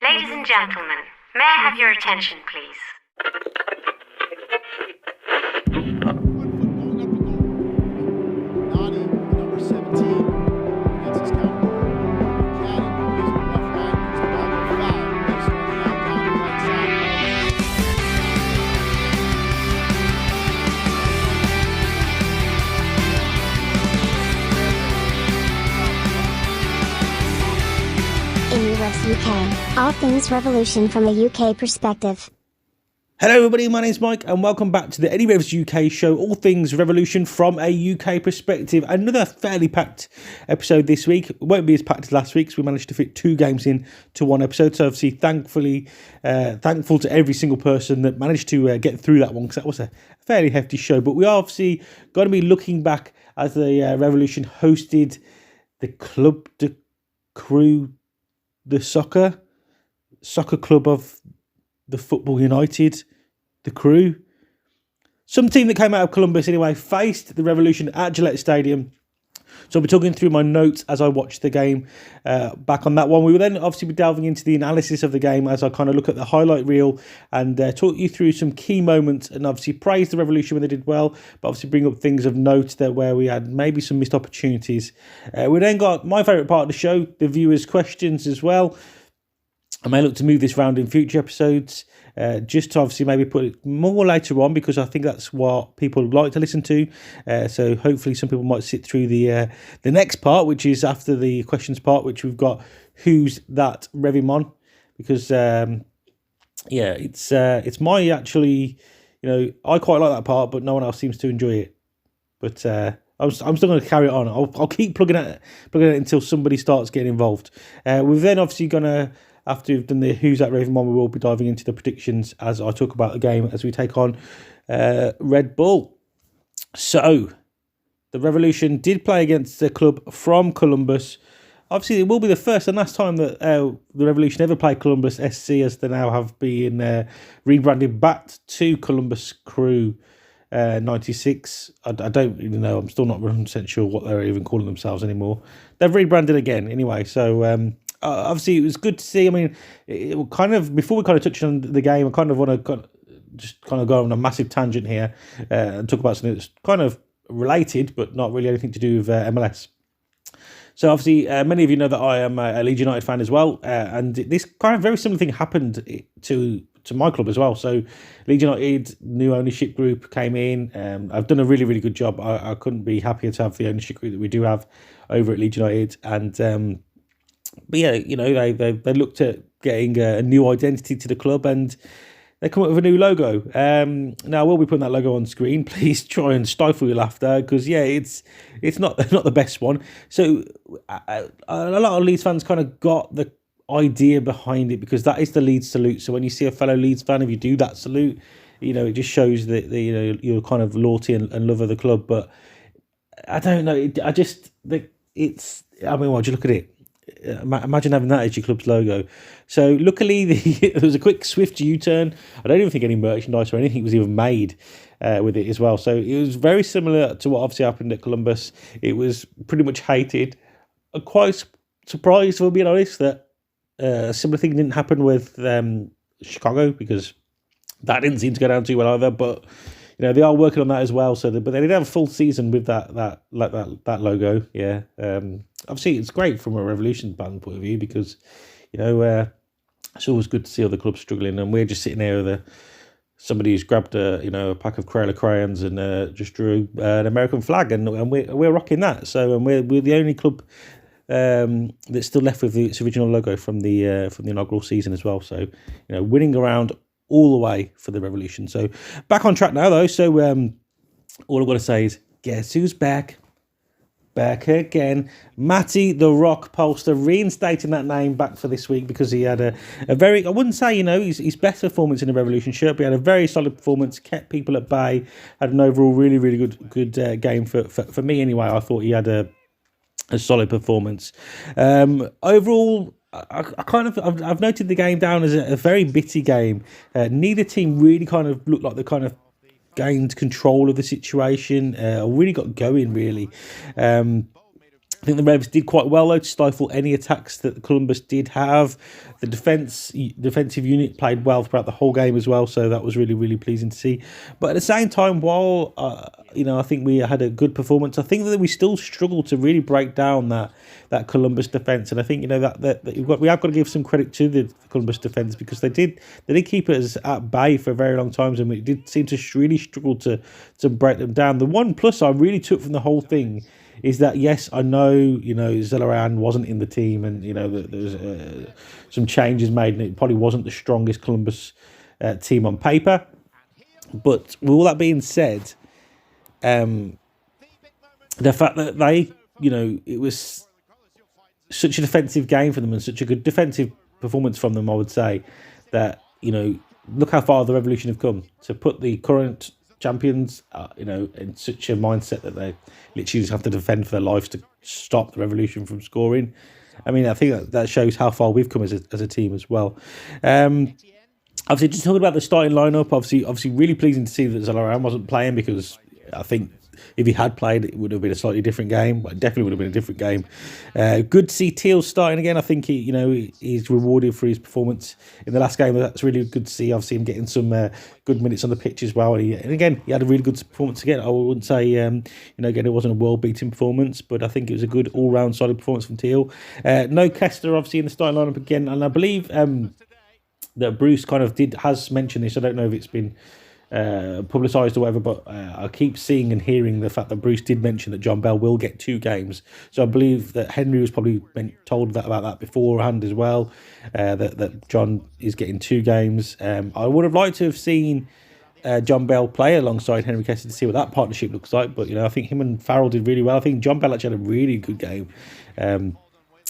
Ladies and gentlemen, may I have your attention, please? NERevs UK, all things revolution from a UK perspective. Hello everybody, my name's Mike and welcome back to the NERevs UK Show, all things revolution from a UK perspective. Another fairly packed episode this week. It won't be as packed as last week because we managed to fit 2 games in to one episode. So obviously thankful to every single person that managed to get through that one, because that was a fairly hefty show. But we are obviously going to be looking back as the Revolution hosted the Club de Crew, the soccer club of the Football United, the Crew. Some team that came out of Columbus anyway faced the Revolution at Gillette Stadium. So I'll be talking through my notes as I watch the game back on that one. We will then obviously be delving into the analysis of the game as I kind of look at the highlight reel and talk you through some key moments and obviously praise the Revolution when they did well, but obviously bring up things of note there where we had maybe some missed opportunities. We then got my favourite part of the show, the viewers' questions as well. I may look to move this round in future episodes, just to obviously maybe put it more later on, because I think that's what people like to listen to. So hopefully some people might sit through the next part, which is after the questions part, which we've got Who's That Revim on? Because it's my actually, I quite like that part, but no one else seems to enjoy it. But I'm still going to carry it on. I'll keep plugging it until somebody starts getting involved. We're then obviously going to, after we've done the Who's That Raven one, we will be diving into the predictions as I talk about the game as we take on Red Bull. So, the Revolution did play against the club from Columbus. Obviously, it will be the first and last time that the Revolution ever played Columbus SC, as they now have been rebranded back to Columbus Crew 96. I don't really know. I'm still not 100% sure what they're even calling themselves anymore. They've rebranded again anyway, so obviously it was good to see. I mean, it kind of, before we kind of touch on the game, I kind of want to just kind of go on a massive tangent here and talk about something that's kind of related but not really anything to do with MLS. So obviously many of you know that I am a Leeds United fan as well, and this kind of very similar thing happened to my club as well. So Leeds United new ownership group came in. I've done a really, really good job. I couldn't be happier to have the ownership group that we do have over at Leeds United. And but yeah, they looked at getting a new identity to the club, and they come up with a new logo. Now I will be putting that logo on screen. Please try and stifle your laughter, because it's not the best one. So a lot of Leeds fans kind of got the idea behind it, because that is the Leeds salute. So when you see a fellow Leeds fan, if you do that salute, it just shows that you're kind of loyalty and love of the club. But I don't know. Just look at it. Imagine having that as your club's logo. So luckily there was a quick swift U-turn. I don't even think any merchandise or anything was even made with it as well. So it was very similar to what obviously happened at Columbus. It was pretty much hated. I'm quite surprised, for being honest, that a similar thing didn't happen with Chicago, because that didn't seem to go down too well either. But they are working on that as well. But they did have a full season with that logo. Yeah. Obviously, it's great from a Revolution fan point of view, because it's always good to see other clubs struggling, and we're just sitting there with somebody who's grabbed a pack of Crayola crayons and just drew an American flag, and we're rocking that. So, and we're the only club that's still left with its original logo from the inaugural season as well. So, winning around all the way for the Revolution. So back on track now, though. So all I've got to say is, guess who's back? Back again. Matty the Rock Polster, reinstating that name back for this week, because he had a very, I wouldn't say, his best performance in the Revolution shirt, but he had a very solid performance, kept people at bay, had an overall really, really good game for me anyway. I thought he had a solid performance. Overall, I've noted the game down as a very bitty game. Neither team really kind of looked like they kind of gained control of the situation, or really got going, really. I think the Revs did quite well though to stifle any attacks that Columbus did have. The defensive unit played well throughout the whole game as well, so that was really, really pleasing to see. But at the same time, while I think we had a good performance, I think that we still struggled to really break down that Columbus defence. And I think that we have got to give some credit to the Columbus defence, because they did keep us at bay for very long times, and we did seem to really struggle to break them down. The one plus I really took from the whole thing is that, yes, I know, Zellaran wasn't in the team, and, there's some changes made, and it probably wasn't the strongest Columbus team on paper. But with all that being said, the fact that they, it was such a defensive game for them and such a good defensive performance from them, I would say, that, look how far the Revolution have come to put the current champions, in such a mindset that they literally just have to defend for their lives to stop the Revolution from scoring. I mean, I think that shows how far we've come as a team as well. Obviously, just talking about the starting lineup, obviously, really pleasing to see that Zellaran wasn't playing, because I think if he had played, it would have been a slightly different game. But it definitely would have been a different game. Good to see Teal starting again. I think he's rewarded for his performance in the last game. That's really good to see. Obviously, him getting some good minutes on the pitch as well. And again, he had a really good performance again. I wouldn't say, again, it wasn't a world-beating performance, but I think it was a good all-round solid performance from Teal. No Kessler, obviously, in the starting lineup again. And I believe that Bruce kind of has mentioned this. I don't know if it's been publicised or whatever, but I keep seeing and hearing the fact that Bruce did mention that John Bell will get 2 games. So I believe that Henry was probably told about that beforehand as well, that John is getting 2 games. I would have liked to have seen John Bell play alongside Henry Kessler to see what that partnership looks like, but I think him and Farrell did really well. I think John Bell actually had a really good game.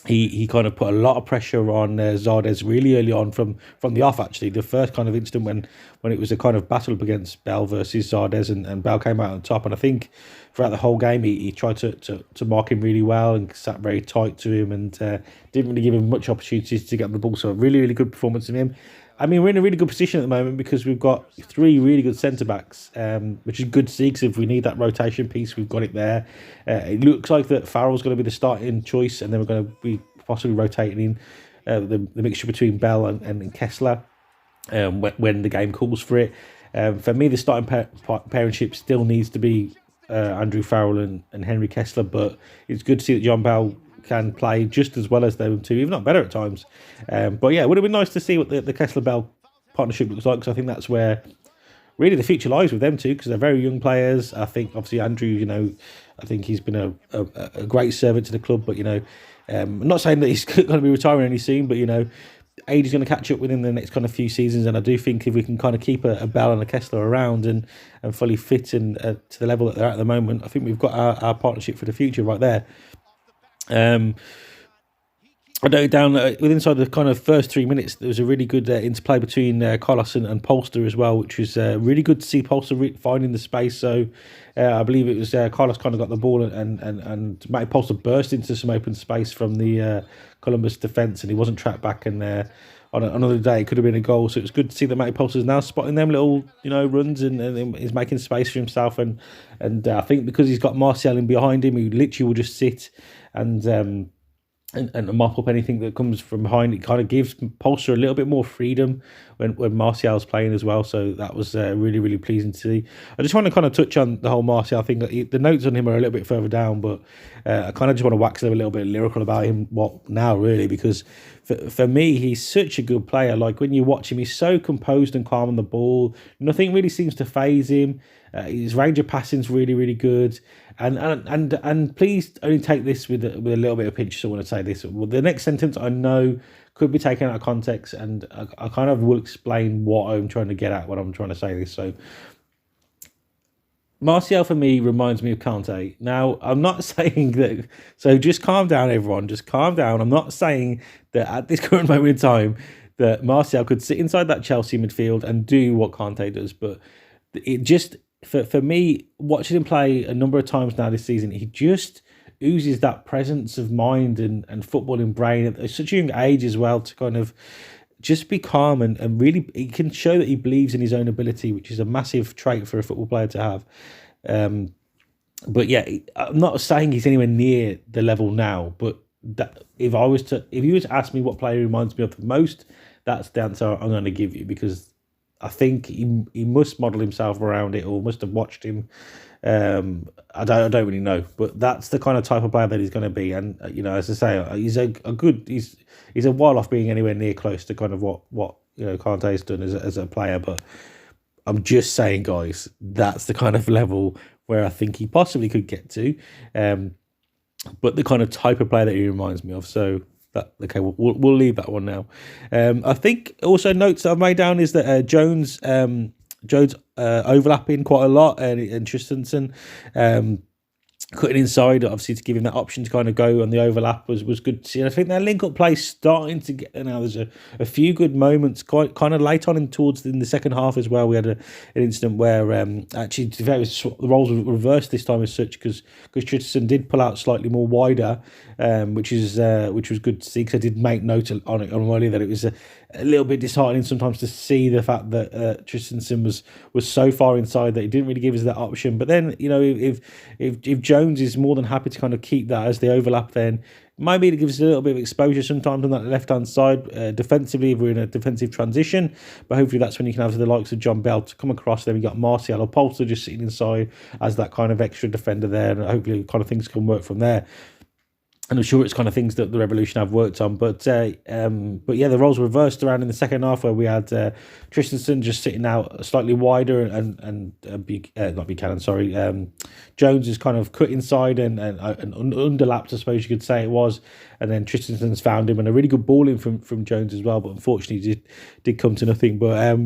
He kind of put a lot of pressure on Zardes really early on from the off, actually. The first kind of instant when it was a kind of battle up against Bell versus Zardes, and Bell came out on top. And I think throughout the whole game, he tried to mark him really well and sat very tight to him, and didn't really give him much opportunities to get on the ball. So a really, really good performance from him. I mean, we're in a really good position at the moment because we've got 3 really good centre-backs, which is good to see, because if we need that rotation piece, we've got it there. It looks like that Farrell's going to be the starting choice, and then we're going to be possibly rotating in the mixture between Bell and Kessler when the game calls for it. For me, the starting pairmanship still needs to be Andrew Farrell and Henry Kessler, but it's good to see that John Bell can play just as well as them two, if not better at times. But yeah, it would have been nice to see what the Kessler-Bell partnership looks like, because I think that's where really the future lies with them two, because they're very young players. I think obviously Andrew, I think he's been a great servant to the club, but I'm not saying that he's going to be retiring any soon, but age is going to catch up within the next kind of few seasons, and I do think if we can kind of keep a Bell and a Kessler around and fully fit and to the level that they're at the moment, I think we've got our partnership for the future right there. I noted down that inside the kind of first 3 minutes, there was a really good interplay between Carlos and Polster as well, which was really good to see Polster finding the space. So I believe it was Carlos kind of got the ball, and Matty Polster burst into some open space from the Columbus defence, and he wasn't tracked back. And on another day, it could have been a goal. So it was good to see that Matty Polster is now spotting them little runs and is making space for himself. And I think because he's got Martial in behind him, he literally will just sit and mop up anything that comes from behind. It kind of gives Polster a little bit more freedom when Martial's playing as well. So that was really, really pleasing to see. I just want to kind of touch on the whole Martial thing. The notes on him are a little bit further down, but I kind of just want to wax them a little bit lyrical about him. What now, really? Because for me, he's such a good player. Like when you watch him, he's so composed and calm on the ball. Nothing really seems to faze him. His range of passing's really, really good. And please only take this with a little bit of pinch. So I want to say this. Well, the next sentence I know could be taken out of context, and I kind of will explain what I'm trying to get at when I'm trying to say this. So Martial for me reminds me of Conte. Now, I'm not saying that, so just calm down, everyone. Just calm down. I'm not saying that at this current moment in time that Martial could sit inside that Chelsea midfield and do what Conte does, but it just, for me, watching him play a number of times now this season, he just oozes that presence of mind and footballing brain at such a young age as well, to kind of just be calm and really, he can show that he believes in his own ability, which is a massive trait for a football player to have. But yeah, I'm not saying he's anywhere near the level now. But that, if you was to ask me what player reminds me of the most, that's the answer I'm going to give you, because I think he must model himself around it, or must have watched him. I don't really know, but that's the kind of type of player that he's going to be. And as I say, he's he's a while off being anywhere near close to kind of what Conte's done as a player. But I'm just saying, guys, that's the kind of level where I think he possibly could get to. But the kind of type of player that he reminds me of. So we'll leave that one now. I think also notes that I've made down is that Jones overlapping quite a lot, and Tristanson cutting inside, obviously, to give him that option to kind of go on the overlap was good to see. And I think their link-up play is starting to get there now. There's a few good moments quite kind of late on in the second half as well. We had an incident where actually the roles were reversed this time as such, because Tristan did pull out slightly more wider, which was good to see, because I did make note on earlier that it was a little bit disheartening sometimes to see the fact that Tristanson was so far inside that he didn't really give us that option. But then, if Jones is more than happy to kind of keep that as the overlap, then maybe it gives us a little bit of exposure sometimes on that left-hand side defensively if we're in a defensive transition. But hopefully that's when you can have the likes of John Bell to come across. Then we got Martial or Polster just sitting inside as that kind of extra defender there, and hopefully kind of things can work from there. And I'm sure it's kind of things that the Revolution have worked on. But yeah, the roles reversed around in the second half, where we had Tristanson just sitting out slightly wider, and not Buchanan, sorry. Jones is kind of cut inside and underlapped, I suppose you could say it was. And then Tristanson's found him, and a really good ball in from Jones as well. But unfortunately, did come to nothing. But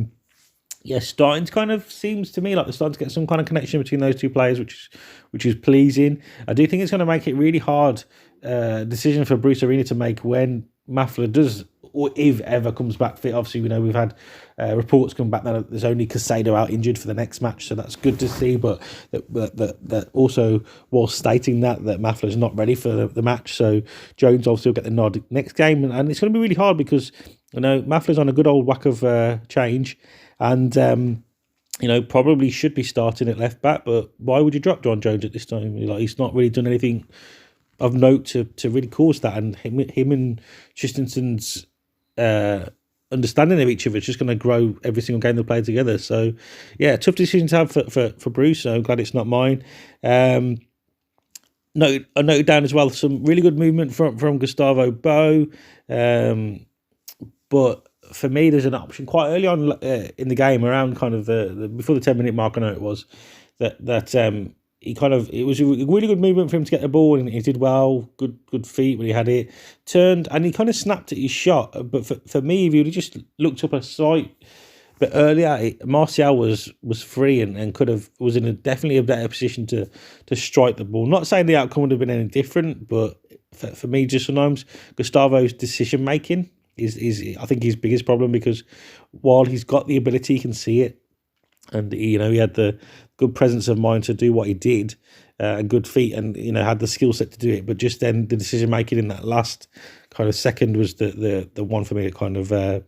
yeah, starting to kind of seems to me like they're starting to get some kind of connection between those two players, which is pleasing. I do think it's going to make it really hard decision for Bruce Arena to make when Mafla does, or if ever comes back fit. Obviously, we know we've had reports come back that there's only Casado out injured for the next match, so that's good to see. But that also was stating that Mafla is not ready for the match, so Jones obviously will get the nod next game, and it's going to be really hard because Mafla's on a good old whack of change, and probably should be starting at left back. But why would you drop John Jones at this time? He's not really done anything of note to really cause that, and him and Tristanson's understanding of each other is just going to grow every single game they play together. So yeah, tough decision to have for Bruce. So I'm glad it's not mine. I noted down as well some really good movement from Gustavo Bo, but for me there's an option quite early on in the game, around kind of the before the 10-minute mark. I know it was that it was a really good movement for him to get the ball, and he did well. Good feet when he had it. Turned, and he kind of snapped at his shot. But for me, if he just looked up a slight bit earlier, Martial was free and was in definitely a better position to strike the ball. Not saying the outcome would have been any different, but for me, just sometimes Gustavo's decision making is I think his biggest problem, because while he's got the ability, he can see it, and he had the good presence of mind to do what he did, and good feet, and had the skill set to do it. But just then the decision making in that last kind of second was the one for me that kind of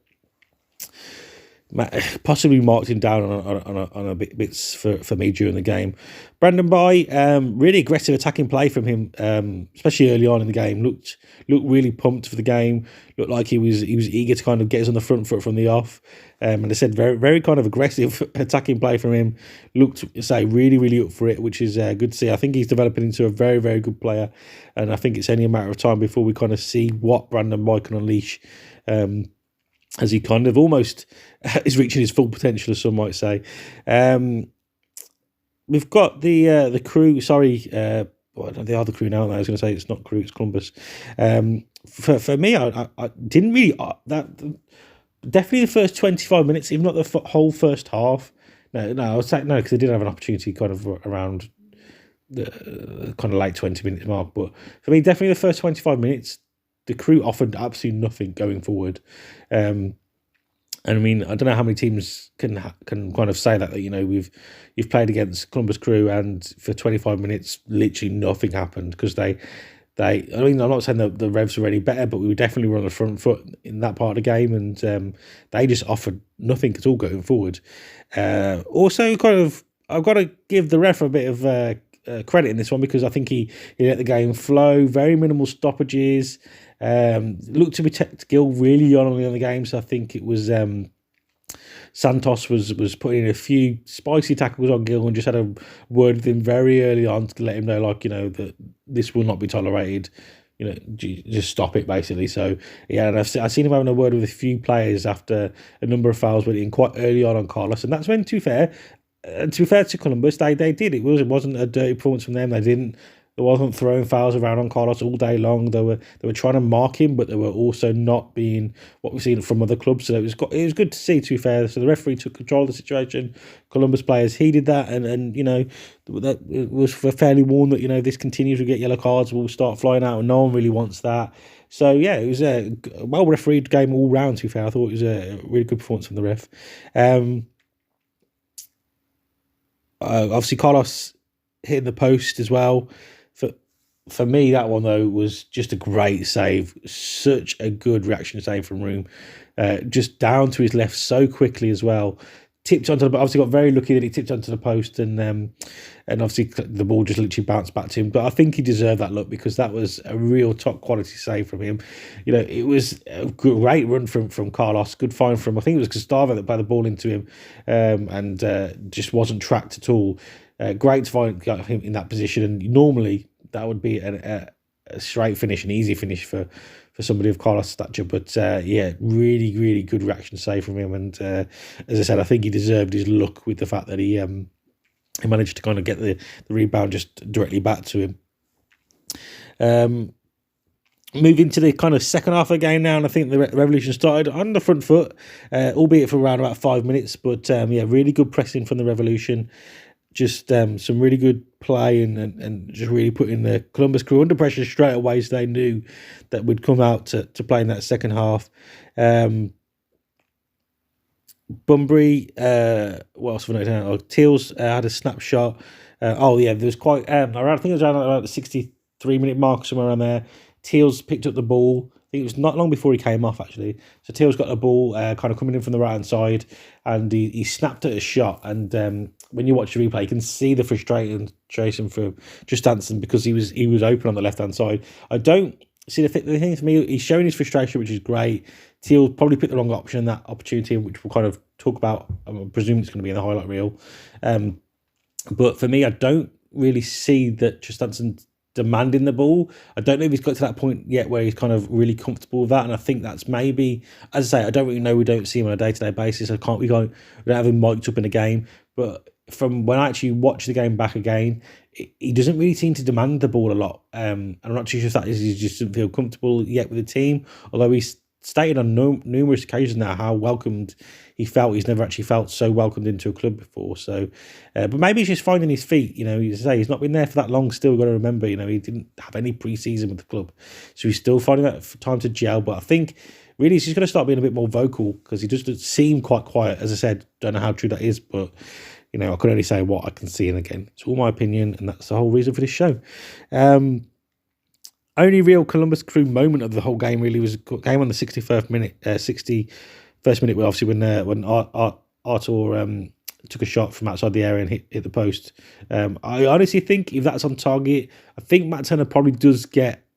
possibly marked him down on a bits for me during the game. Brandon Bai, really aggressive attacking play from him, especially early on in the game. Looked really pumped for the game. Looked like he was eager to kind of get us on the front foot from the off. And I said very very kind of aggressive attacking play from him. Looked really really up for it, which is good to see. I think he's developing into a very very good player, and I think it's only a matter of time before we kind of see what Brandon Bai can unleash. As he kind of almost is reaching his full potential, as some might say. We've got the crew. Sorry, they are the crew now. I was going to say it's not crew, it's Columbus. For me, I didn't really definitely the first 25 minutes, even not the whole first half. No, I would say no, because they did have an opportunity kind of around the kind of late 20-minute mark. But for me, definitely the first 25 minutes. The crew offered absolutely nothing going forward, and I mean I don't know how many teams can kind of say that you've played against Columbus Crew and for 25 minutes literally nothing happened, because I mean I'm not saying that the Revs were any better, but we were definitely on the front foot in that part of the game, and they just offered nothing at all going forward. Also, kind of I've got to give the ref a bit of credit in this one because I think he let the game flow, very minimal stoppages. Looked to protect Gill really early in the game, so I think it was Santos was putting in a few spicy tackles on Gill and just had a word with him very early on to let him know, like, that this will not be tolerated. Just stop it, basically. So, yeah, and I've seen him having a word with a few players after a number of fouls went in quite early on Carlos, and that's when, to be fair to Columbus, they did. It wasn't a dirty performance from them. They wasn't throwing fouls around on Carlos all day long. They were trying to mark him, but they were also not being what we've seen from other clubs. So it was good to see, to be fair. So the referee took control of the situation. Columbus players heeded that, and that it was fairly warned that if this continues, we get yellow cards, we'll start flying out, and no one really wants that. So yeah, it was a well refereed game all round. To be fair, I thought it was a really good performance from the ref. Obviously, Carlos hitting the post as well. For me, that one, though, was just a great save. Such a good reaction save from Room. Just down to his left so quickly as well. Tipped onto the... Obviously, got very lucky that he tipped onto the post and obviously the ball just literally bounced back to him. But I think he deserved that look because that was a real top-quality save from him. It was a great run from Carlos. Good find from... I think it was Gustavo that played the ball into him and just wasn't tracked at all. Great to find him in that position. And normally... that would be a straight finish, an easy finish for somebody of Carlos' stature. But yeah, really, really good reaction save from him. And as I said, I think he deserved his luck with the fact that he managed to kind of get the rebound just directly back to him. Moving to the kind of second half of the game now, and I think the Revolution started on the front foot, albeit for around about 5 minutes. But yeah, really good pressing from the Revolution. Just some really good play and just really putting the Columbus crew under pressure straight away, so they knew that we'd come out to play in that second half. Bunbury, what else have I noted down? Teals had a snapshot. There was quite... I think it was around about the 63-minute mark, somewhere around there. Teals picked up the ball. I think it was not long before he came off, actually. So Teals got the ball kind of coming in from the right-hand side, and he snapped at a shot. And when you watch the replay, you can see the frustration for Justanson because he was open on the left-hand side. I don't see the thing for me. He's showing his frustration, which is great. Teals probably picked the wrong option in that opportunity, which we'll kind of talk about. I'm presuming it's going to be in the highlight reel. But for me, I don't really see that Justanson demanding the ball. I don't know if he's got to that point yet where he's kind of really comfortable with that, and I think that's maybe, as I say, I don't really know. We don't see him on a day-to-day basis. We don't have him mic'd up in a game, but from when I actually watch the game back again, he doesn't really seem to demand the ball a lot. I'm not too sure if that is he just doesn't feel comfortable yet with the team, although he's stated on numerous occasions now how welcomed he felt. He's never actually felt so welcomed into a club before. So, but maybe he's just finding his feet. As I say, he's not been there for that long. Still got to remember, he didn't have any pre-season with the club, so he's still finding that time to gel. But I think really he's just going to start being a bit more vocal because he just seem quite quiet. As I said, don't know how true that is, but I can only say what I can see. And again, it's all my opinion, and that's the whole reason for this show. Only real Columbus Crew moment of the whole game really was game on the 61st minute. 61st minute, obviously when Artur took a shot from outside the area and hit the post. I honestly think if that's on target, I think Matt Turner probably does get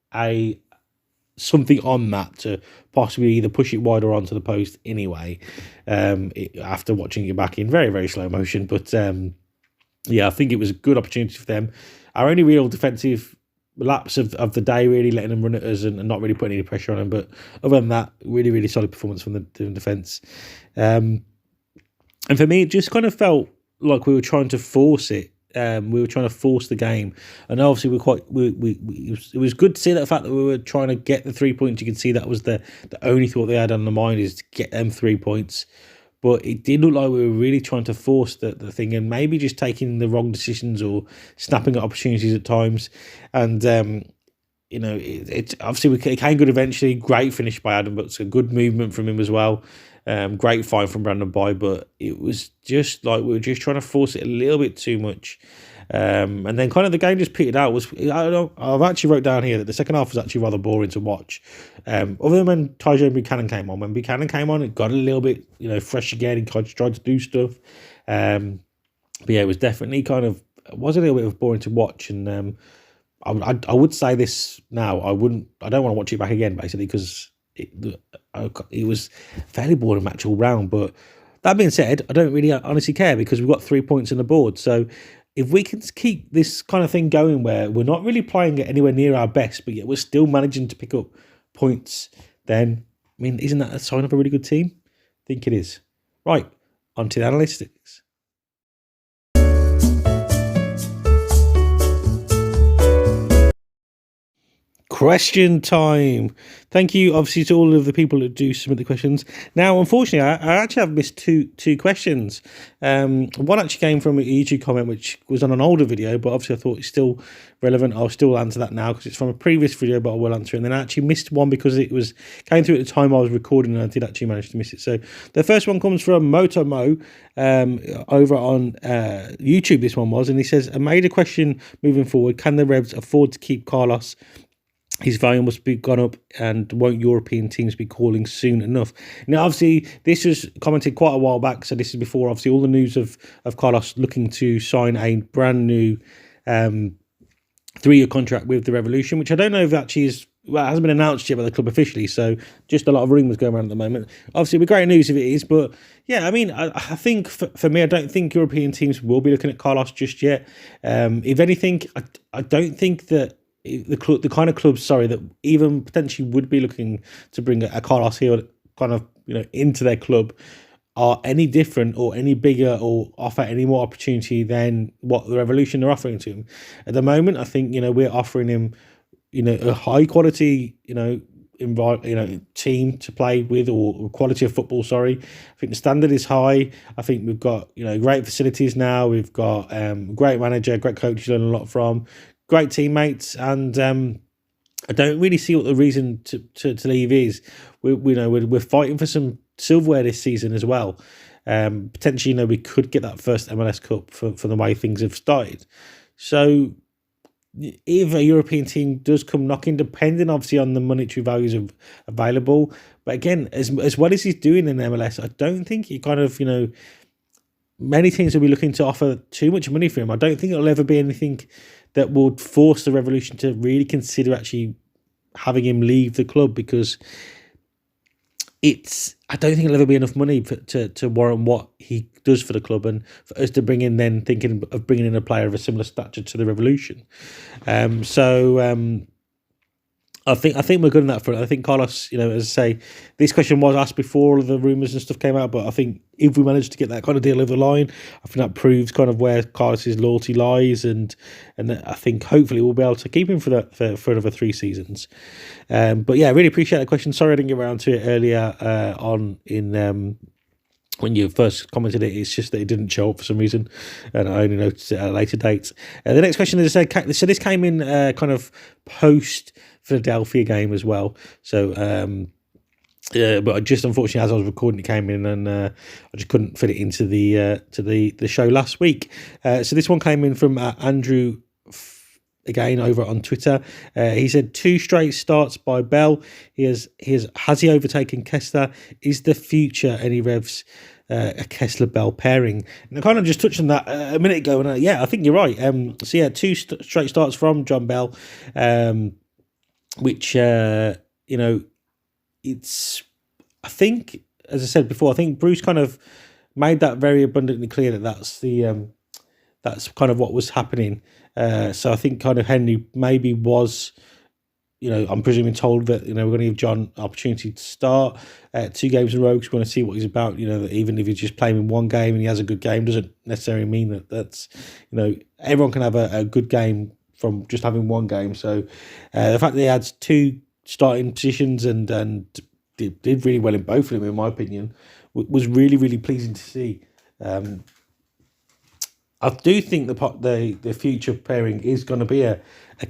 something on that to possibly either push it wide or onto the post anyway. After watching it back in very, very slow motion, but yeah, I think it was a good opportunity for them. Our only real defensive lapse of the day, really letting them run at us and not really putting any pressure on them. But other than that, really, really solid performance from the defence. And for me, it just kind of felt like we were trying to force it. We were trying to force the game, and obviously it was good to see that fact that we were trying to get the 3 points. You can see that was the only thought they had on the mind is to get them 3 points. But it did look like we were really trying to force the thing and maybe just taking the wrong decisions or snapping at opportunities at times. And, it obviously it came good eventually. Great finish by Adam, but it's a good movement from him as well. Great find from Brandon Boy, but it was just like we were just trying to force it a little bit too much. And then kind of the game just petered out. I've actually wrote down here that the second half was actually rather boring to watch. Other than when Tyjo Buchanan came on. When Buchanan came on, it got a little bit, fresh again. He tried to do stuff. But yeah, it was definitely kind of was a little bit boring to watch, and I would say this now. I don't want to watch it back again, basically, because it was a fairly boring match all round. But that being said, I don't really honestly care because we've got 3 points on the board. So if we can keep this kind of thing going where we're not really playing it anywhere near our best, but yet we're still managing to pick up points, then, I mean, isn't that a sign of a really good team? I think it is. Right, on to the analytics. Question time. Thank you, obviously, to all of the people that do submit the questions. Now, unfortunately, I actually have missed two questions. One actually came from a YouTube comment, which was on an older video, but obviously I thought it's still relevant. I'll still answer that now because it's from a previous video, but I will answer it. And then I actually missed one because it came through at the time I was recording, and I did actually manage to miss it. So the first one comes from Motomo over on YouTube. This one was, and he says, a major question moving forward: can the Revs afford to keep Carlos? His value must be gone up, and won't European teams be calling soon enough? Now, obviously, this was commented quite a while back, so this is before, obviously, all the news of Carlos looking to sign a brand new 3-year contract with the Revolution, which I don't know if actually is, well, it hasn't been announced yet by the club officially, so just a lot of rumours going around at the moment. Obviously, it'd be great news if it is, but yeah, I mean, I think for me, I don't think European teams will be looking at Carlos just yet. If anything, I don't think that the kind of clubs, that even potentially would be looking to bring a Carlos here kind of, into their club are any different or any bigger or offer any more opportunity than what the Revolution are offering to him. At the moment, I think, we're offering him, a high quality, team to play with, or quality of football, I think the standard is high. I think we've got, great facilities now. We've got great manager, great coach to learn a lot from, great teammates, and I don't really see what the reason to leave is. We're fighting for some silverware this season as well. Potentially, we could get that first MLS Cup for the way things have started. So if a European team does come knocking, depending obviously on the monetary values available, but again, as well as he's doing in MLS, I don't think he kind of, many teams will be looking to offer too much money for him. I don't think it'll ever be anything that would force the Revolution to really consider actually having him leave the club, because I don't think it'll ever be enough money to warrant what he does for the club, and for us to bring in, then thinking of bringing in a player of a similar stature to the Revolution. I think we're good on that front. I think Carlos, as I say, this question was asked before all of the rumours and stuff came out, but I think if we manage to get that kind of deal over the line, I think that proves kind of where Carlos's loyalty lies, and I think hopefully we'll be able to keep him for another 3 seasons. But yeah, I really appreciate that question. Sorry I didn't get around to it earlier when you first commented it. It's just that it didn't show up for some reason, and I only noticed it at a later date. The next question is, so this came in kind of post Philadelphia game as well. So, but I just, unfortunately, as I was recording, it came in, and I just couldn't fit it into the show last week. So this one came in from Andrew, again over on Twitter. He said 2 straight starts by Bell. Has he overtaken Kessler? Is the future NERevs a Kessler-Bell pairing? And I kind of just touched on that a minute ago, and yeah, I think you're right. So yeah, 2 straight starts from John Bell, which it's, I think, as I said before, I think Bruce kind of made that very abundantly clear that that's kind of what was happening. So I think kind of Henry maybe was, I'm presuming told that, we're going to give John an opportunity to start 2 games in a row because we want to see what he's about. That even if he's just playing in one game and he has a good game, doesn't necessarily mean that's, everyone can have a good game from just having one game. So the fact that he had 2 starting positions and did really well in both of them, in my opinion, was really, really pleasing to see. I do think the future pairing is going to be a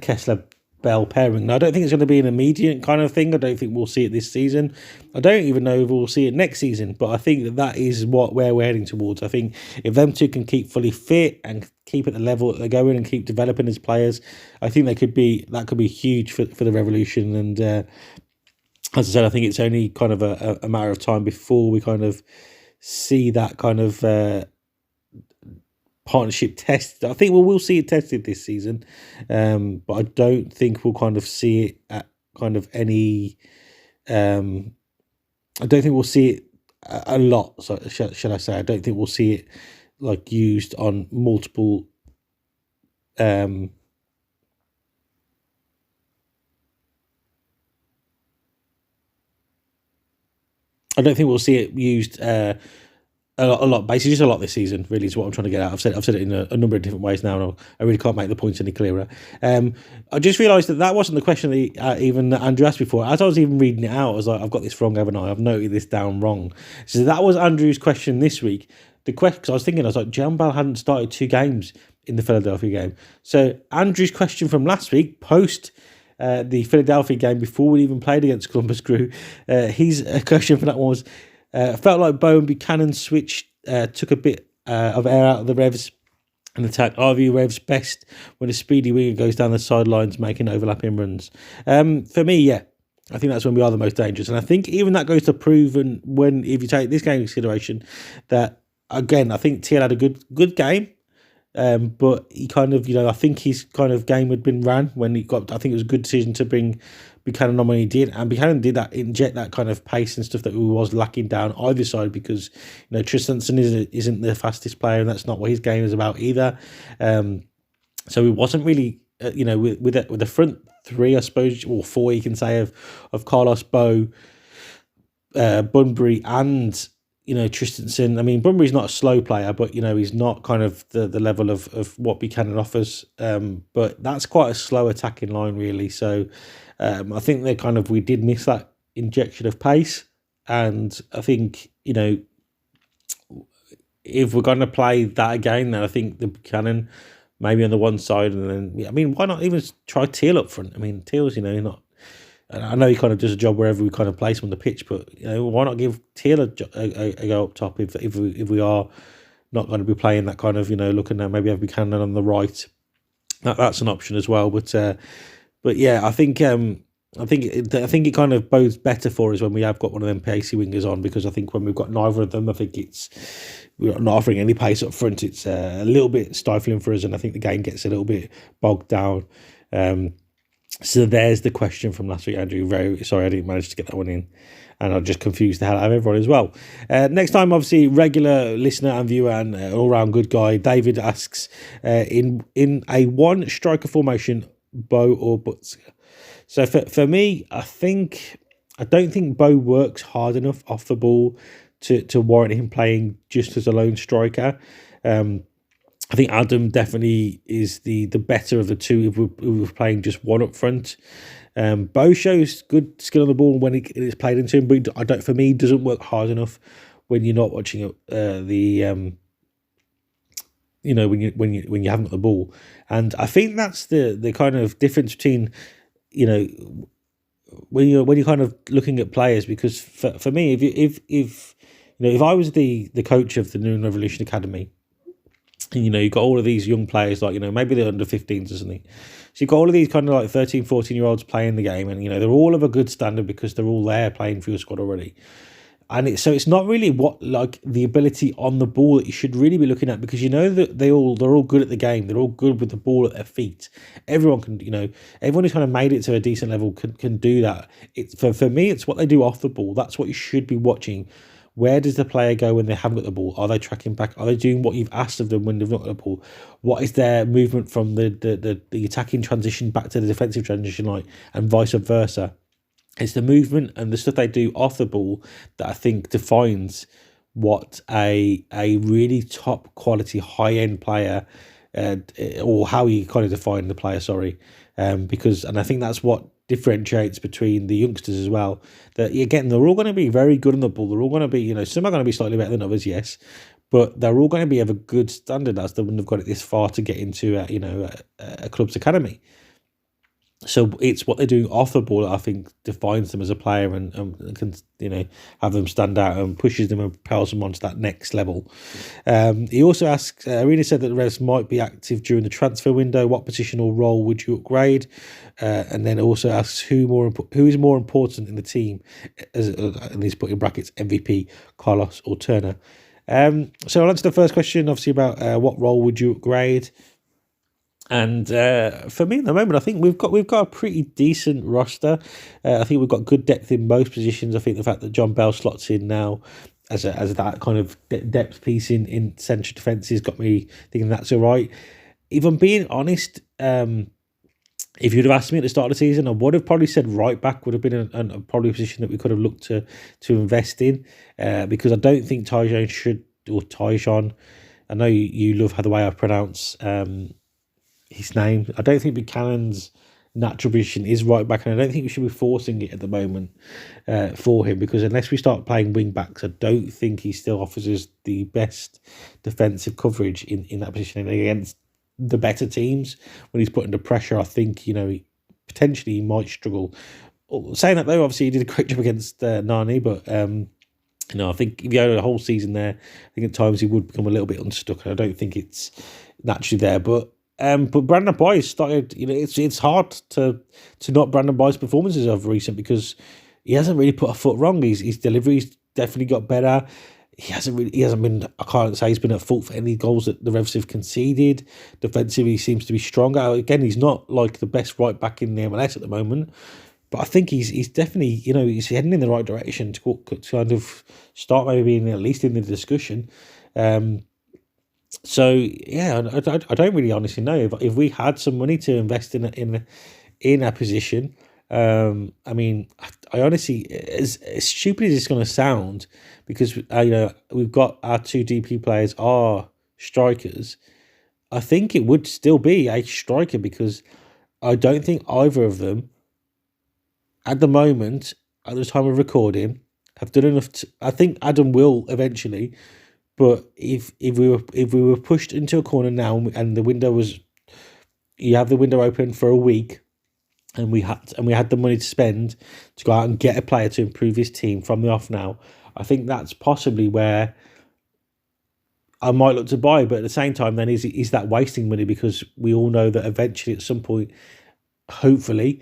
Kessler-Bell pairing. Now, I don't think it's going to be an immediate kind of thing. I don't think we'll see it this season. I don't even know if we'll see it next season, but I think that is where we're heading towards. I think if them 2 can keep fully fit and keep at the level that they're going and keep developing as players, I think that could be huge for the Revolution. And as I said, I think it's only kind of a matter of time before we kind of see that kind of partnership tested. I think we will see it tested this season, but I don't think we'll kind of see it at kind of any. I don't think we'll see it a lot. So shall I say? I don't think we'll see it like used on multiple. I don't think we'll see it used a lot, basically just a lot this season. Really, is what I'm trying to get out. I've said it in a number of different ways now, and I really can't make the points any clearer. I just realised that wasn't the question that even Andrew asked before. As I was even reading it out, I was like, I've got this wrong, haven't I? I've noted this down wrong. So that was Andrew's question this week. The question, because I was like, Jan Bell hadn't started 2 games in the Philadelphia game. So Andrew's question from last week, post the Philadelphia game, before we even played against Columbus Crew, his question for that one was, felt like Bow and Buchanan's switch took a bit of air out of the Revs and attack. Are the Revs best when a speedy winger goes down the sidelines making overlapping runs? For me, yeah. I think that's when we are the most dangerous. And I think even that goes to proven when, if you take this game into consideration, that, again, I think TL had a good game. But he kind of, I think his kind of game had been ran when he got. I think it was a good decision to bring Buchanan on when he did, and Buchanan did that, inject that kind of pace and stuff that we was lacking down either side, because Tristanson isn't the fastest player, and that's not what his game is about either. So it wasn't really, with the front 3, I suppose, or 4 you can say of Carlos, Bow, Bunbury, and Tristanson. I mean, Bunbury's not a slow player, but he's not kind of the level of what Buchanan offers. But that's quite a slow attacking line, really. So I think we did miss that injection of pace, and I think if we're going to play that again, then I think the Buchanan maybe on the one side, and then why not even try Teal up front? I mean, Teal's not. I know he kind of does a job wherever we kind of place him on the pitch, but why not give Teal a go up top if we are not going to be playing that kind of looking at maybe have Buchanan on the right. That's an option as well. But yeah, I think it kind of bodes better for us when we have got one of them pacey wingers on, because I think when we've got neither of them, I think we're not offering any pace up front. It's a little bit stifling for us, and I think the game gets a little bit bogged down. So there's the question from last week, Andrew. Very sorry I didn't manage to get that one in, and I just confused the hell out of everyone as well. Next time, obviously, regular listener and viewer and all-round good guy, David asks, in a one striker formation, Bow or Butts? So for me, I don't think Bow works hard enough off the ball to warrant him playing just as a lone striker. I think Adam definitely is the better of the two if we're playing just one up front. Bow shows good skill on the ball when it's played into him, but for me, doesn't work hard enough when you're not watching when you haven't got the ball. And I think that's the kind of difference between when you're kind of looking at players, because for me, if I was the coach of the New Revolution Academy, you've got all of these young players, like, maybe they're under 15s or something. So you've got all of these kind of like 13, 14-year-olds playing the game, and, they're all of a good standard because they're all there playing for your squad already. And it's not really the ability on the ball that you should really be looking at, because that they're all good at the game. They're all good with the ball at their feet. Everyone can, everyone who's kind of made it to a decent level can do that. It's for me, it's what they do off the ball. That's what you should be watching. Where does the player go when they haven't got the ball? Are they tracking back? Are they doing what you've asked of them when they've not got the ball? What is their movement from the attacking transition back to the defensive transition, and vice versa? It's the movement and the stuff they do off the ball that I think defines what a really top quality high end player, or how you kind of define the player. And I think that's what differentiates between the youngsters as well. That again, they're all going to be very good on the ball. They're all going to be, some are going to be slightly better than others, yes, but they're all going to be of a good standard, as they wouldn't have got it this far to get into a club's academy. So it's what they do off the ball that I think defines them as a player and can have them stand out and pushes them and propels them onto that next level. He also asks, Arena said that the Revs might be active during the transfer window. What position or role would you upgrade? And then also asks who is more important in the team, and he's put in brackets MVP, Carlos or Turner. So I'll answer the first question, obviously, about what role would you upgrade? And for me at the moment, I think we've got a pretty decent roster. I think we've got good depth in most positions. I think the fact that John Bell slots in now as that kind of depth piece in central defence has got me thinking that's all right. If I'm being honest, if you'd have asked me at the start of the season, I would have probably said right back would have been a probably a position that we could have looked to invest in, because I don't think Tyjon. I know you love how the way I pronounce his name. I don't think Buchanan's natural position is right back, and I don't think we should be forcing it at the moment for him, because unless we start playing wing backs, I don't think he still offers us the best defensive coverage in that position, and against the better teams when he's put under pressure. I think potentially he might struggle. Saying that though, obviously he did a great job against Nani, but I think if you had a whole season there, I think at times he would become a little bit unstuck, and I don't think it's naturally there. But Brandon Boyce started. It's hard to knock Brandon Boyce's performances of recent, because he hasn't really put a foot wrong. His delivery's definitely got better. He hasn't been. I can't say he's been at fault for any goals that the Revs have conceded. Defensively, he seems to be stronger. Again, he's not like the best right back in the MLS at the moment, but I think he's definitely he's heading in the right direction to kind of start maybe being at least in the discussion. So yeah, I don't really honestly know if we had some money to invest in a position. I mean, I honestly, as stupid as it's going to sound, because we've got our two DP players are strikers. I think it would still be a striker, because I don't think either of them, at the moment, at the time of recording, have done enough. I think Adam will eventually, but if we were pushed into a corner now, and the window was, you have the window open for a week, and we had the money to spend to go out and get a player to improve his team from the off now, I think that's possibly where I might look to buy. But at the same time, then is that wasting money? Because we all know that eventually, at some point, hopefully,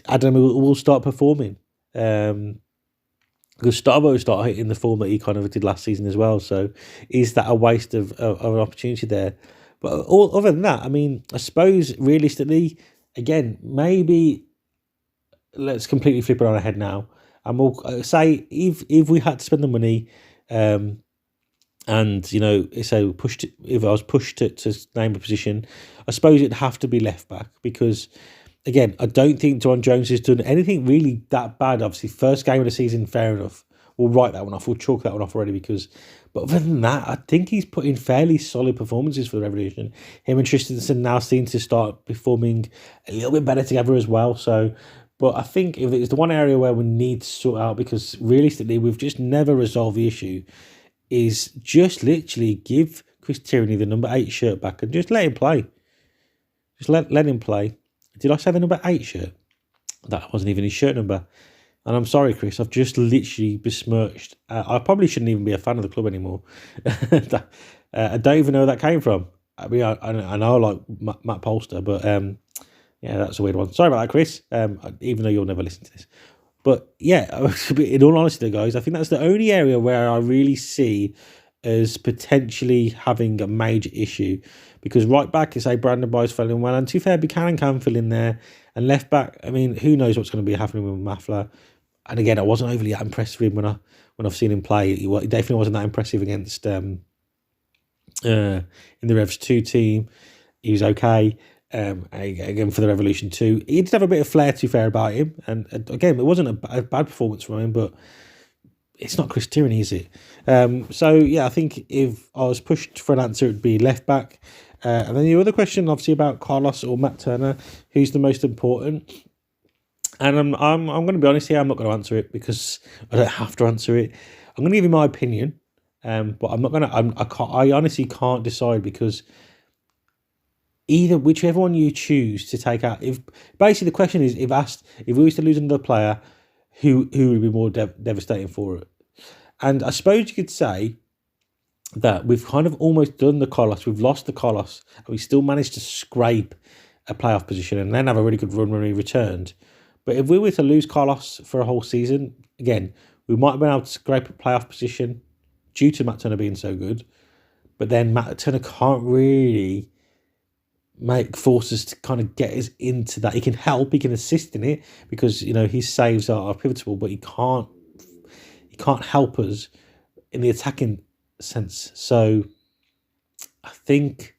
Adam will start performing. Because Starbo will start hitting the form that he kind of did last season as well. So is that a waste of an opportunity there? But other than that, I mean, I suppose realistically, again, maybe let's completely flip it on our head now. And we'll say if we had to spend the money, and so if I was pushed to name a position, I suppose it'd have to be left back, because again, I don't think John Jones has done anything really that bad. Obviously, first game of the season, fair enough. We'll write that one off. We'll chalk that one off already, but other than that, I think he's put in fairly solid performances for the Revolution. Him and Tristanson now seem to start performing a little bit better together as well. So, but I think if it's the one area where we need to sort out, because realistically, we've just never resolved the issue, is just literally give Chris Tierney the number 8 shirt back and just let him play. Just let him play. Did I say the number 8 shirt? That wasn't even his shirt number. And I'm sorry, Chris, I've just literally besmirched. I probably shouldn't even be a fan of the club anymore. I don't even know where that came from. I mean, I know I like Matt Polster, but yeah, that's a weird one. Sorry about that, Chris, even though you'll never listen to this. But yeah, in all honesty, guys, I think that's the only area where I really see as potentially having a major issue, because right back, you say Brandon Boyce fell in well, and to be fair, Buchanan can fill in there, and left back, I mean, who knows what's going to be happening with Mafla. And again, I wasn't overly that impressed with him when I've seen him play. He definitely wasn't that impressive against in the Revs 2 team. He was okay. Again, for the Revolution 2, he did have a bit of flair, to be fair, about him. And again, it wasn't a bad performance from him, but it's not Chris Tierney, is it? So yeah, I think if I was pushed for an answer, it'd be left back. And then the other question, obviously, about Carlos or Matt Turner, who's the most important? And I'm going to be honest here, I'm not going to answer it, because I don't have to answer it. I'm going to give you my opinion, but I'm not going to. I honestly can't decide, because whichever one you choose to take out, if basically the question is, if we was to lose another player, who would be more devastating for it? And I suppose you could say that we've kind of almost done the Carlos. We've lost the Carlos, and we still managed to scrape a playoff position and then have a really good run when we returned. But if we were to lose Carlos for a whole season, again, we might have been able to scrape a playoff position, due to Matt Turner being so good. But then Matt Turner can't really force us to kind of get us into that. He can help, he can assist in it because his saves are pivotal, but he can't help us in the attacking sense. So I think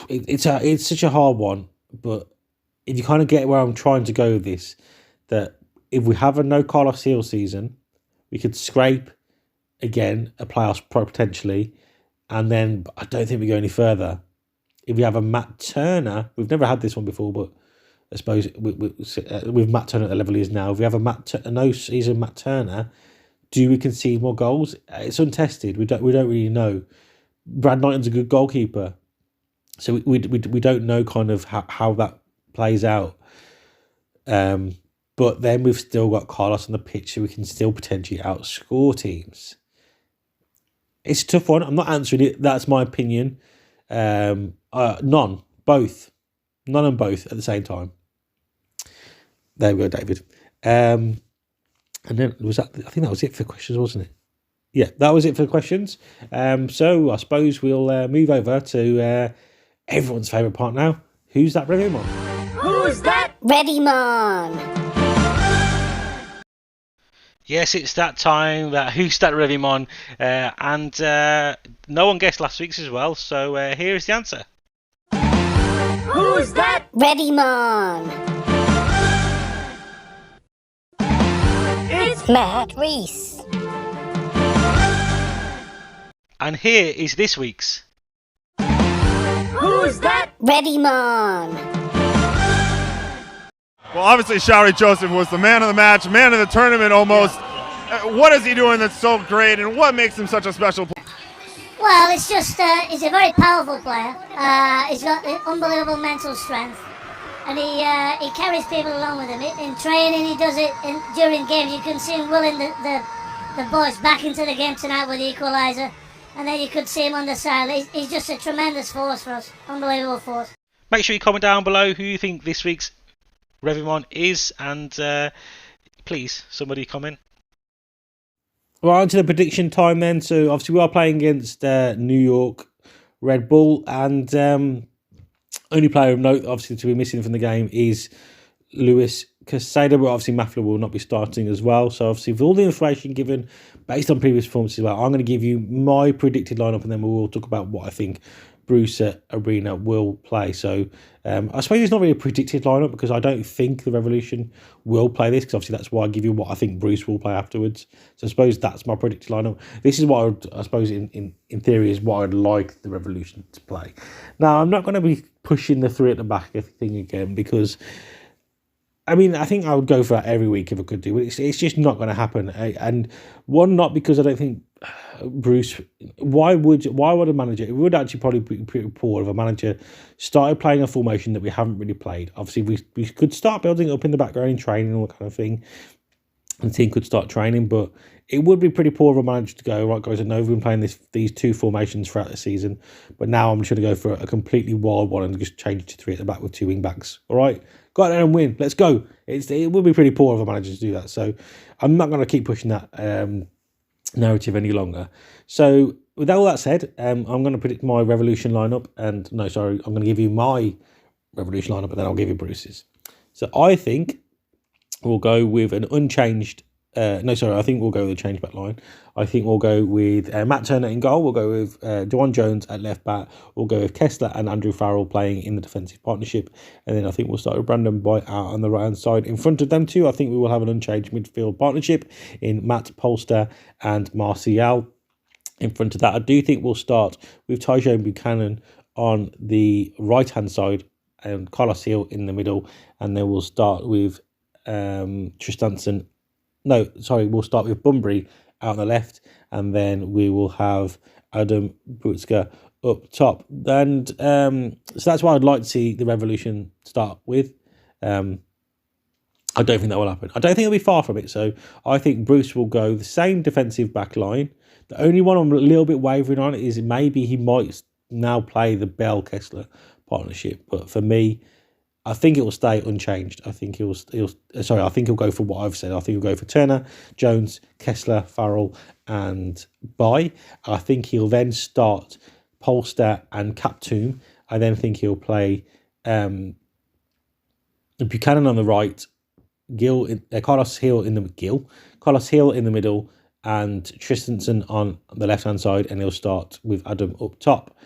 it's such a hard one, but if you kind of get where I'm trying to go with this, that if we have a no Carlos Seal season, we could scrape again a playoffs potentially, and then I don't think we go any further. If we have a Matt Turner, we've never had this one before, but I suppose with Matt Turner at the level he is now, if we have a no season Matt Turner, do we concede more goals? It's untested. We don't really know. Brad Knighton's a good goalkeeper, so we don't know kind of how that plays out. But then we've still got Carlos on the pitch, so we can still potentially outscore teams. It's a tough one. I'm not answering it. That's my opinion. None and both at the same time. There we go, David. And then I think that was it for questions, wasn't it? Yeah, that was it for questions. So I suppose we'll move over to everyone's favourite part now. Who's that Revimon? Who's that Revimon? Yes, it's that time. Who's that Revimon? And no one guessed last week's as well. So here is the answer. Who's that Revimon? It's Matt Reese. And here is this week's. Who's that Revimon? Well, obviously, Showery Joseph was the man of the match, man of the tournament almost. What is he doing that's so great, and what makes him such a special player? Well, it's just, he's a very powerful player. He's got unbelievable mental strength. And he carries people along with him. In training, he does it during games. You can see him willing the boys back into the game tonight with the equaliser. And then you could see him on the side. He's just a tremendous force for us. Unbelievable force. Make sure you comment down below who you think this week's Revimon is, and please, somebody comment. Well, on to the prediction time then. So obviously we are playing against New York Red Bull, and only player of note obviously to be missing from the game is Luis Casado, but obviously Mafla will not be starting as well. So obviously with all the information given based on previous performances, I'm going to give you my predicted lineup, and then we will talk about what I think Bruce Arena will play. So I suppose it's not really a predicted lineup because I don't think the Revolution will play this, because obviously that's why I give you what I think Bruce will play afterwards. So I suppose that's my predicted lineup. This is what I suppose in theory is what I'd like the Revolution to play. Now, I'm not going to be pushing the three at the back thing again, because I mean, I think I would go for that every week if I could do, but it's just not going to happen. And one, not because I don't think Bruce. Why would a manager? It would actually probably be pretty poor if a manager started playing a formation that we haven't really played. Obviously, we could start building up in the background in training and all that kind of thing, and the team could start training. But it would be pretty poor of a manager to go, right, guys, I know we've been playing these two formations throughout the season, but now I'm just going to go for a completely wild one and just change it to three at the back with two wing backs. All right. Go out there and win. Let's go. It would be pretty poor of a manager to do that. So I'm not going to keep pushing that narrative any longer. So with all that said, I'm going to predict my Revolution lineup. I'm going to give you my Revolution lineup, and then I'll give you Bruce's. So I think we'll go with an unchanged. I think we'll go with a change back line. I think we'll go with Matt Turner in goal. We'll go with Juwan Jones at left back. We'll go with Kessler and Andrew Farrell playing in the defensive partnership. And then I think we'll start with Brandon Boyd out on the right-hand side. In front of them two, I think we will have an unchanged midfield partnership in Matt Polster and Martial. In front of that, I do think we'll start with Tyrone Buchanan on the right-hand side and Carlos Hill in the middle. And then we'll start with Tristanson. We'll start with Bunbury out on the left, and then we will have Adam Butska up top. And so that's why I'd like to see the Revolution start with. I don't think that will happen. I don't think it'll be far from it. So I think Bruce will go the same defensive back line. The only one I'm a little bit wavering on is maybe he might now play the Bell-Kessler partnership. But for me, I think it will stay unchanged. I think he'll go for what I've said. I think he'll go for Turner, Jones, Kessler, Farrell, and Bai. I think he'll then start Polster and Captoom. I then think he'll play Buchanan on the right, Carlos Hill in the middle, and Tristanson on the left hand side, and he'll start with Adam up top.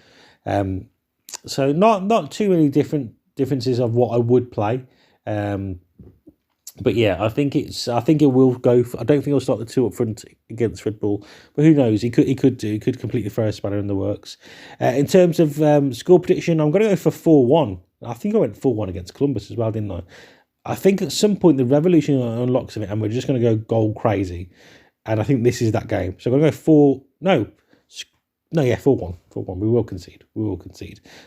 So not too many differences of what I would play. But yeah, I think it will go. I don't think he'll start the two up front against Red Bull, but who knows? He could completely throw a spanner in the works. In terms of score prediction, I'm going to go for 4-1. I think I went 4-1 against Columbus as well, didn't I? I think at some point the Revolution unlocks of it, and we're just going to go goal crazy. And I think this is that game. So I'm going to go 4-1. 4-1. We will concede.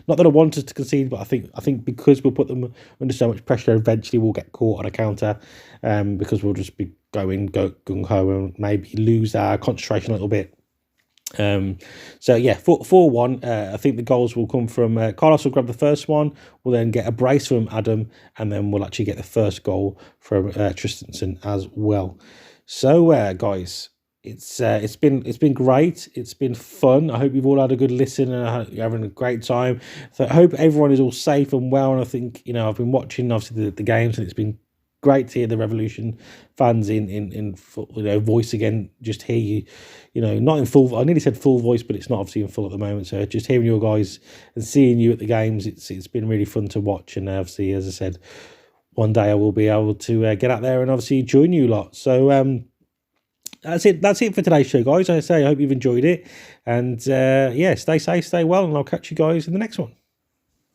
Not that I wanted to concede, but I think because we'll put them under so much pressure, eventually we'll get caught on a counter, because we'll just be go gung ho and maybe lose our concentration a little bit. So yeah, 4-1. I think the goals will come from Carlos will grab the first one. We'll then get a brace from Adam, and then we'll actually get the first goal from Tristanson as well. So guys, it's been great. It's been fun. I hope you've all had a good listen and you're having a great time. So I hope everyone is all safe and well. And I think I've been watching obviously the games, and it's been great to hear the Revolution fans in full, voice again. Just hear you, not in full. I nearly said full voice, but it's not obviously in full at the moment. So just hearing you guys and seeing you at the games, it's been really fun to watch. And obviously, as I said, one day I will be able to get out there and obviously join you lot. So that's it for today's show, guys. I hope you've enjoyed it, and stay safe, stay well, and I'll catch you guys in the next one.